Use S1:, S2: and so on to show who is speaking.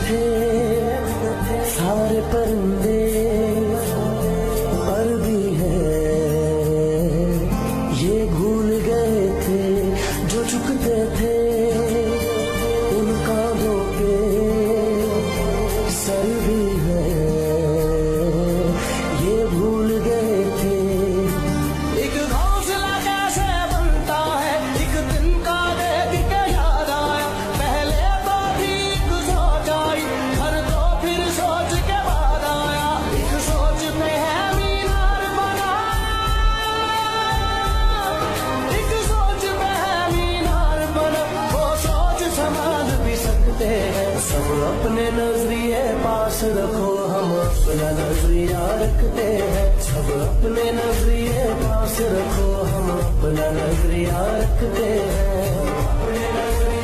S1: थे सारे परिंदे, पर भी है ये भूल गए थे जो झुकते थे उन कांधों पे सर भी है ये भूल गए थे। एक घोंसला कैसे बनता है एक दिन का देख के याद आया, पहले तो ठीक सोच आई घर तो फिर सोच के बाद आया, एक सोच पे है मीनार बना, एक सोच पे है मीनार बना, वो सोच संभाल भी सकते हैं। सब अपने नजरिए पास रखो हम अपना नजरिया रखते हैं, सब अपने नजरिए पास रखो हम अपना नजरिया रखते हैं, अपने नजरिया